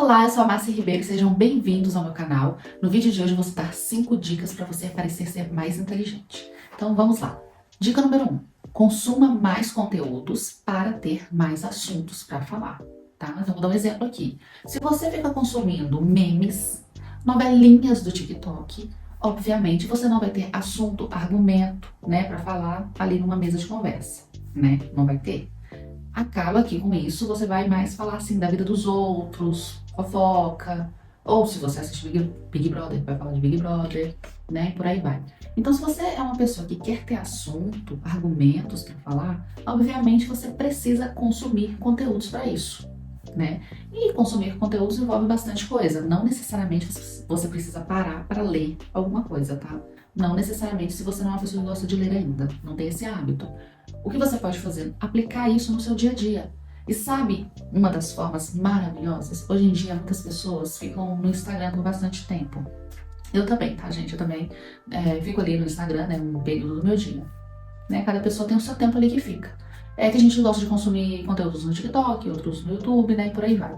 Olá, eu sou a Márcia Ribeiro, sejam bem-vindos ao meu canal. No vídeo de hoje eu vou dar 5 dicas para você parecer ser mais inteligente. Então vamos lá. Dica número 1. Consuma mais conteúdos para ter mais assuntos para falar, tá? Então vou dar um exemplo aqui. Se você fica consumindo memes, novelinhas do TikTok, obviamente você não vai ter assunto, argumento, né, para falar ali numa mesa de conversa, né? Não vai ter. Acaba que com isso você vai mais falar assim da vida dos outros, fofoca, ou se você assiste Big Brother, vai falar de Big Brother, né? Por aí vai. Então, se você é uma pessoa que quer ter assunto, argumentos para falar, obviamente você precisa consumir conteúdos para isso, né? E consumir conteúdos envolve bastante coisa. Não necessariamente você precisa parar para ler alguma coisa, tá? Não necessariamente se você não é uma pessoa que gosta de ler ainda, não tem esse hábito. O que você pode fazer? Aplicar isso no seu dia a dia. E sabe uma das formas maravilhosas? Hoje em dia muitas pessoas ficam no Instagram por bastante tempo. Eu também, tá, gente? Eu também fico ali no Instagram, né, um período do meu dia. Né? Cada pessoa tem o seu tempo ali que fica. Tem gente que gosta de consumir conteúdos no TikTok, outros no YouTube, né, e por aí vai.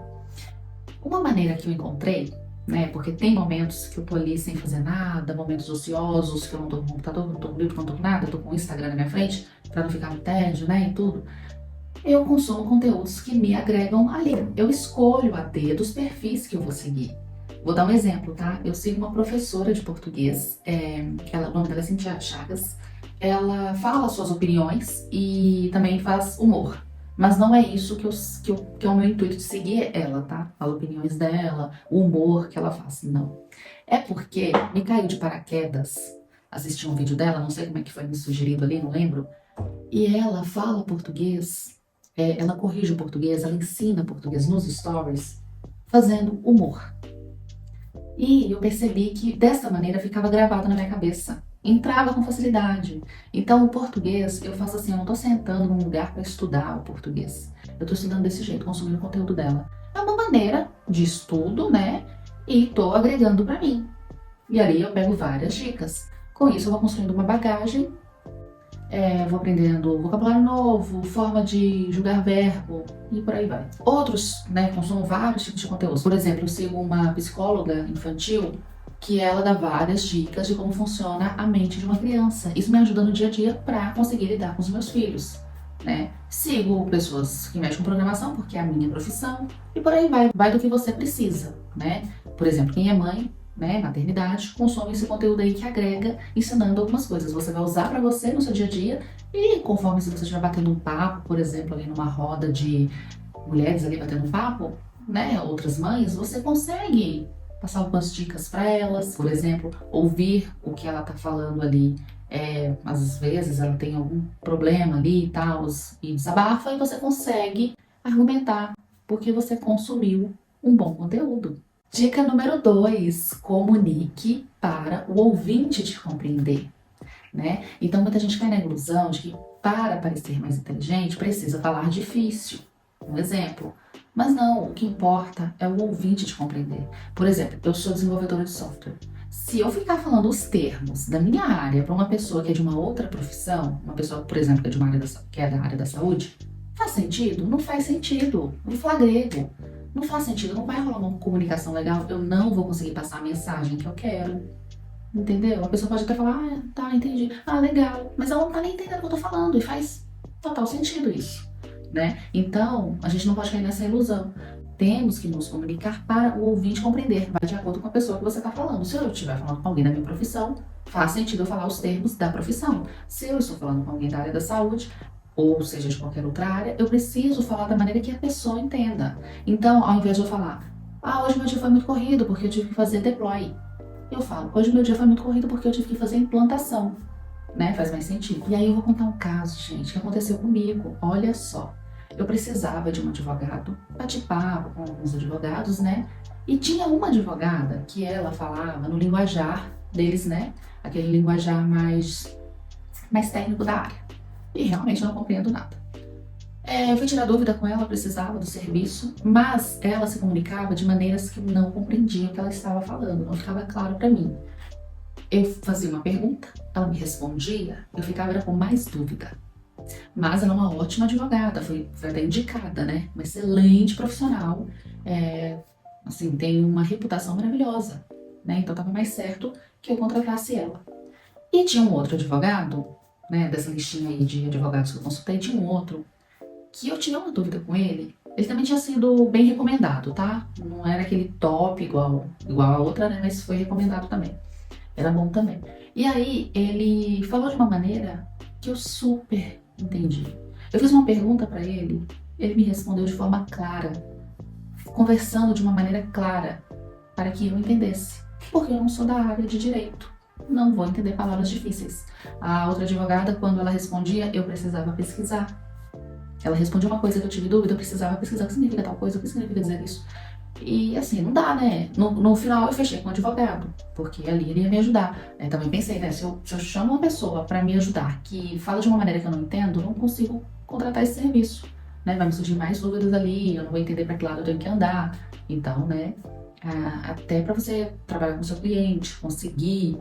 Uma maneira que eu encontrei, né, porque tem momentos que eu tô ali sem fazer nada, momentos ociosos, que eu não tô com o computador, não tô com o livro, não tô com nada, eu tô com o Instagram na minha frente, pra não ficar no tédio, né, e tudo. Eu consumo conteúdos que me agregam ali. Eu escolho a dedo os perfis que eu vou seguir. Vou dar um exemplo, tá? Eu sigo uma professora de português, o nome dela é Cintia Chagas. Ela fala suas opiniões e também faz humor. Mas não é isso que é o meu intuito de seguir ela, tá? As opiniões dela, o humor que ela faz, não. É porque me caiu de paraquedas assistir um vídeo dela, não sei como é que foi me sugerido ali, não lembro. E ela fala português, ela corrige o português, ela ensina português nos stories, fazendo humor. E eu percebi que dessa maneira ficava gravado na minha cabeça. Entrava com facilidade. Então, o português, eu faço assim, eu não tô sentando num lugar para estudar o português. Eu tô estudando desse jeito, consumindo o conteúdo dela. É uma maneira de estudo, né? E tô agregando para mim. E ali eu pego várias dicas. Com isso, eu vou construindo uma bagagem, vou aprendendo vocabulário novo, forma de julgar verbo e por aí vai. Outros, né, consumem vários tipos de conteúdos. Por exemplo, eu sigo uma psicóloga infantil que ela dá várias dicas de como funciona a mente de uma criança. Isso me ajuda no dia a dia para conseguir lidar com os meus filhos, né? Sigo pessoas que mexem com programação porque é a minha profissão e por aí vai. Vai do que você precisa, né? Por exemplo, quem é mãe, né, maternidade, consome esse conteúdo aí que agrega, ensinando algumas coisas. Você vai usar para você no seu dia a dia e conforme se você estiver batendo um papo, por exemplo, ali numa roda de mulheres ali batendo um papo, né, outras mães, você consegue passar algumas dicas para elas, por exemplo, ouvir o que ela tá falando ali. Às vezes ela tem algum problema ali e tal, e desabafa, e você consegue argumentar, porque você consumiu um bom conteúdo. Dica número 2, comunique para o ouvinte te compreender, né? Então muita gente cai na ilusão de que para parecer mais inteligente precisa falar difícil, um exemplo. Mas não, o que importa é o ouvinte te compreender. Por exemplo, eu sou desenvolvedora de software. Se eu ficar falando os termos da minha área para uma pessoa que é de uma outra profissão, uma pessoa, por exemplo, que é, que é da área da saúde, faz sentido? Não faz sentido. Eu vou falar grego. Não faz sentido, não vai rolar uma comunicação legal, eu não vou conseguir passar a mensagem que eu quero. Entendeu? A pessoa pode até falar, ah, tá, entendi. Ah, legal. Mas ela não tá nem entendendo o que eu tô falando e faz total sentido isso, né? Então, a gente não pode cair nessa ilusão. Temos que nos comunicar para o ouvinte compreender, vai de acordo com a pessoa que você tá falando. Se eu estiver falando com alguém da minha profissão, faz sentido eu falar os termos da profissão. Se eu estou falando com alguém da área da saúde, ou seja, de qualquer outra área, eu preciso falar da maneira que a pessoa entenda. Então, ao invés de eu falar, ah, hoje meu dia foi muito corrido porque eu tive que fazer deploy, eu falo, hoje meu dia foi muito corrido porque eu tive que fazer implantação, né? Faz mais sentido. E aí eu vou contar um caso, gente, que aconteceu comigo. Olha só, eu precisava de um advogado, bate-papo com alguns advogados, né? E tinha uma advogada que ela falava no linguajar deles, né? Aquele linguajar mais técnico da área. E realmente eu não compreendo nada. Eu fui tirar dúvida com ela, precisava do serviço, mas ela se comunicava de maneiras que eu não compreendia o que ela estava falando, não ficava claro para mim. Eu fazia uma pergunta, ela me respondia, eu ficava com mais dúvida. Mas ela é uma ótima advogada, foi até indicada, né? Uma excelente profissional, assim, tem uma reputação maravilhosa, né? Então estava mais certo que eu contratasse ela. E tinha um outro advogado, né, dessa listinha aí de advogados que eu consultei, tinha um outro que eu tive uma dúvida com ele. Ele também tinha sido bem recomendado, tá? Não era aquele top igual a outra, né? Mas foi recomendado também. Era bom também. E aí ele falou de uma maneira que eu super entendi. Eu fiz uma pergunta para ele me respondeu de forma clara, conversando de uma maneira clara, para que eu entendesse. Porque eu não sou da área de direito. Não vou entender palavras difíceis. A outra advogada, quando ela respondia, eu precisava pesquisar. Ela respondia uma coisa que eu tive dúvida, eu precisava pesquisar o que significa tal coisa, o que significa dizer isso. E assim, não dá, né? No final eu fechei com um advogado, porque ali ele ia me ajudar. Também pensei, né? Se eu chamo uma pessoa para me ajudar que fala de uma maneira que eu não entendo, eu não consigo contratar esse serviço. Né? Vai me surgir mais dúvidas ali, eu não vou entender para que lado eu tenho que andar. Então, né? Até para você trabalhar com o seu cliente, conseguir,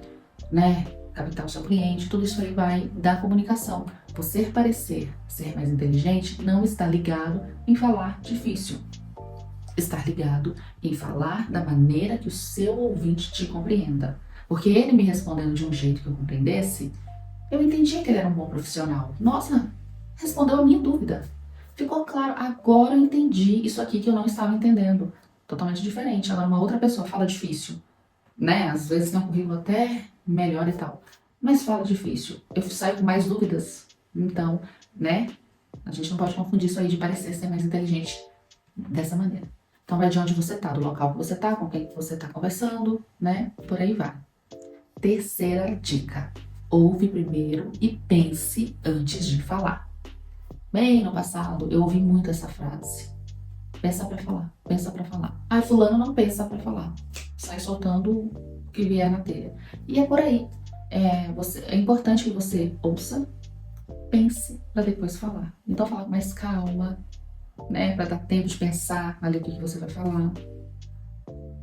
né? Captar o seu cliente, tudo isso aí vai da comunicação. Você parecer ser mais inteligente não está ligado em falar difícil. Estar ligado em falar da maneira que o seu ouvinte te compreenda. Porque ele me respondendo de um jeito que eu compreendesse, eu entendia que ele era um bom profissional. Nossa, respondeu a minha dúvida. Ficou claro, agora eu entendi isso aqui que eu não estava entendendo. Totalmente diferente. Agora uma outra pessoa fala difícil, né? Às vezes tem um currículo até melhor e tal. Mas fala difícil. Eu saio com mais dúvidas. Então, né? A gente não pode confundir isso aí de parecer ser mais inteligente dessa maneira. Então vai de onde você tá, do local que você tá, com quem você tá conversando, né? Por aí vai. Terceira dica. Ouve primeiro e pense antes de falar. Bem, no passado eu ouvi muito essa frase. Pensa pra falar, pensa pra falar. Ah, fulano não pensa pra falar. Sai soltando o que vier na telha. E é por aí. É importante que você ouça, pense pra depois falar. Então fala com mais calma, né? Para dar tempo de pensar ali o que você vai falar.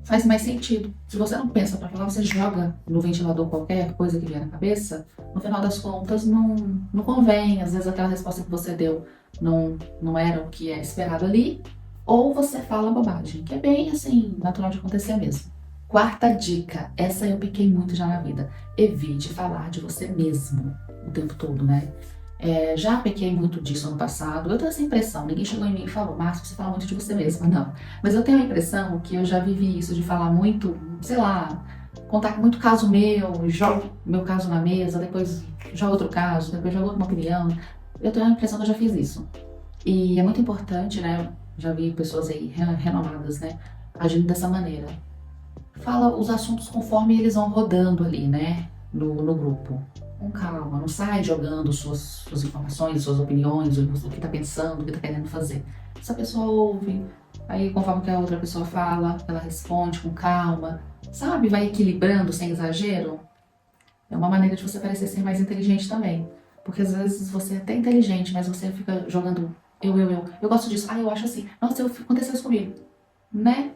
Faz mais sentido. Se você não pensa para falar, você joga no ventilador qualquer coisa que vier na cabeça, no final das contas não convém. Às vezes aquela resposta que você deu não era o que é esperado ali, ou você fala bobagem, que é bem assim, natural de acontecer mesmo. Quarta dica, essa eu piquei muito já na vida. Evite falar de você mesmo o tempo todo, né? Já pequei muito disso no passado. Eu tenho essa impressão, ninguém chegou em mim e falou, Márcio, você fala muito de você mesma, não. Mas eu tenho a impressão que eu já vivi isso de falar muito, sei lá, contar muito caso meu, jogo meu caso na mesa, depois jogo outro caso, depois jogo outra opinião. Eu tenho a impressão que eu já fiz isso. E é muito importante, né? Já vi pessoas aí renomadas, né? Agindo dessa maneira. Fala os assuntos conforme eles vão rodando ali, né? No grupo. Com calma, não sai jogando suas informações, suas opiniões, o que tá pensando, o que tá querendo fazer. Essa pessoa ouve, aí conforme que a outra pessoa fala, ela responde com calma, sabe? Vai equilibrando sem exagero. É uma maneira de você parecer ser mais inteligente também. Porque às vezes você é até inteligente, mas você fica jogando eu. Eu gosto disso. Ah, eu acho assim. Nossa, aconteceu isso comigo. Né?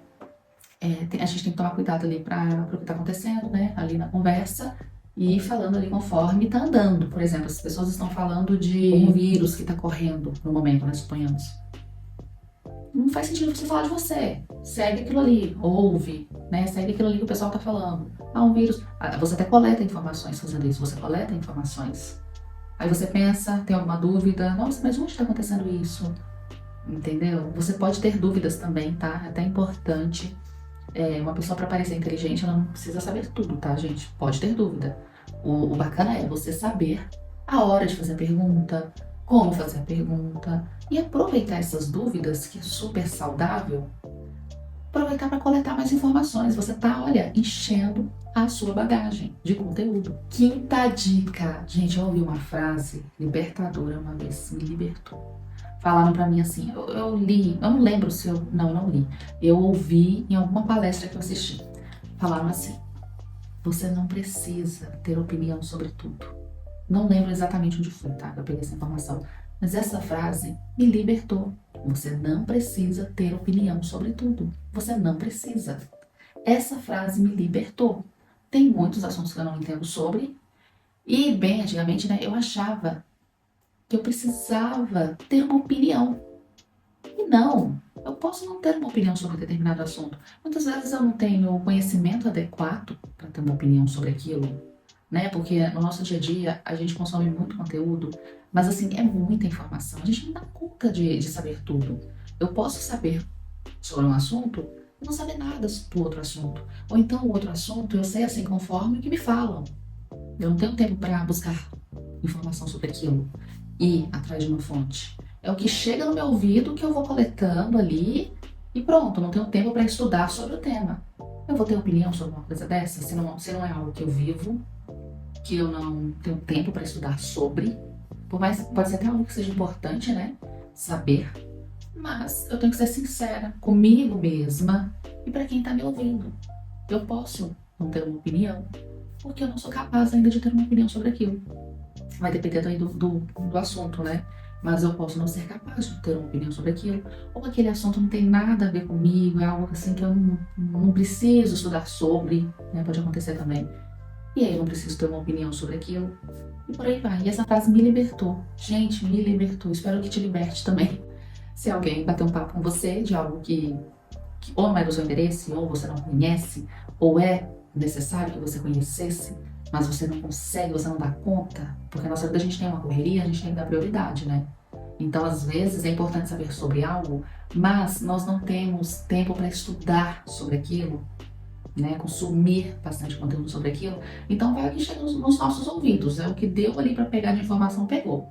A gente tem que tomar cuidado ali para o que está acontecendo, né? Ali na conversa e ir falando ali conforme está andando. Por exemplo, as pessoas estão falando de um vírus que está correndo no momento, né? Suponhamos. Não faz sentido você falar de você. Segue aquilo ali, ouve, né? Segue aquilo ali que o pessoal está falando. Ah, um vírus. Você até coleta informações fazendo isso, você coleta informações. Aí você pensa, tem alguma dúvida? Nossa, mas onde está acontecendo isso? Entendeu? Você pode ter dúvidas também, tá? É até importante. Uma pessoa para parecer inteligente, ela não precisa saber tudo, tá, gente? Pode ter dúvida. O bacana é você saber a hora de fazer a pergunta, como fazer a pergunta e aproveitar essas dúvidas, que é super saudável, aproveitar para coletar mais informações. Você tá, olha, enchendo a sua bagagem de conteúdo. Quinta dica. Gente, eu ouvi uma frase libertadora uma vez, me libertou. Falaram pra mim assim, eu li, eu não lembro se eu, não li, eu ouvi em alguma palestra que eu assisti. Falaram assim, você não precisa ter opinião sobre tudo. Não lembro exatamente onde foi, tá? Eu peguei essa informação. Mas essa frase me libertou. Você não precisa ter opinião sobre tudo. Você não precisa. Essa frase me libertou. Tem muitos assuntos que eu não entendo sobre. E, bem, antigamente, né, eu achava que eu precisava ter uma opinião. E não. Eu posso não ter uma opinião sobre determinado assunto. Muitas vezes eu não tenho o conhecimento adequado para ter uma opinião sobre aquilo, né? Porque no nosso dia a dia a gente consome muito conteúdo, mas assim, é muita informação. A gente não dá conta de saber tudo. Eu posso saber sobre um assunto e não saber nada do outro assunto. Ou então o outro assunto eu sei assim conforme o que me falam. Eu não tenho tempo para buscar informação sobre aquilo e ir atrás de uma fonte. É o que chega no meu ouvido que eu vou coletando ali e pronto, não tenho tempo para estudar sobre o tema. Eu vou ter opinião sobre uma coisa dessa se não é algo que eu vivo, que eu não tenho tempo para estudar sobre. Por mais pode ser até algo que seja importante, né? Saber. Mas eu tenho que ser sincera comigo mesma e para quem está me ouvindo. Eu posso não ter uma opinião, porque eu não sou capaz ainda de ter uma opinião sobre aquilo. Vai depender aí do assunto, né? Mas eu posso não ser capaz de ter uma opinião sobre aquilo, ou aquele assunto não tem nada a ver comigo, é algo assim que eu não preciso estudar sobre, né? Pode acontecer também. E aí eu não preciso ter uma opinião sobre aquilo. E por aí vai. E essa frase me libertou. Gente, me libertou. Espero que te liberte também. Se alguém bater um papo com você de algo que ou não é do seu interesse, ou você não conhece, ou é necessário que você conhecesse, mas você não consegue, você não dá conta, porque na nossa vida a gente tem uma correria, a gente tem que dar prioridade, né? Então, às vezes, é importante saber sobre algo, mas nós não temos tempo para estudar sobre aquilo, né? Consumir bastante conteúdo sobre aquilo. Então, vai o que chega nos nossos ouvidos, é o que deu ali para pegar de informação, pegou.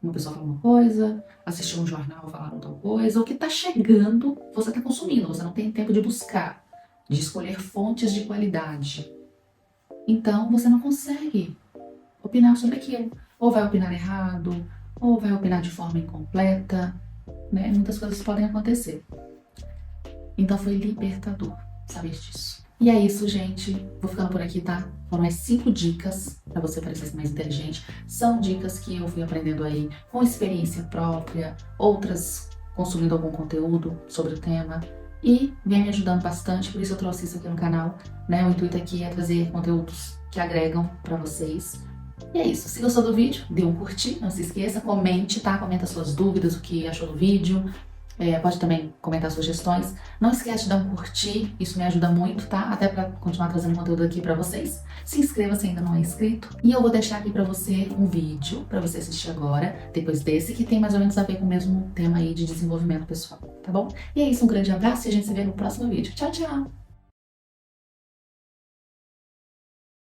Uma pessoa fala uma coisa, assistiu um jornal, falaram tal coisa, o que está chegando, você está consumindo, você não tem tempo de buscar, de escolher fontes de qualidade. Então, você não consegue opinar sobre aquilo. Ou vai opinar errado, ou vai opinar de forma incompleta, né? Muitas coisas podem acontecer. Então, foi libertador saber disso. E é isso, gente. Vou ficando por aqui, tá? Foram as 5 dicas para você parecer mais inteligente. São dicas que eu fui aprendendo aí com experiência própria, outras consumindo algum conteúdo sobre o tema. E vem me ajudando bastante, por isso eu trouxe isso aqui no canal, né? O intuito aqui é trazer conteúdos que agregam para vocês. E é isso. Se gostou do vídeo, dê um curtir, não se esqueça, comente, tá? Comenta suas dúvidas, o que achou do vídeo. Pode também comentar sugestões. Não esquece de dar um curtir, isso me ajuda muito, tá? Até para continuar trazendo conteúdo aqui para vocês. Se inscreva se ainda não é inscrito. E eu vou deixar aqui para você um vídeo para você assistir agora, depois desse, que tem mais ou menos a ver com o mesmo tema aí de desenvolvimento pessoal, tá bom? E é isso, um grande abraço e a gente se vê no próximo vídeo. Tchau, tchau!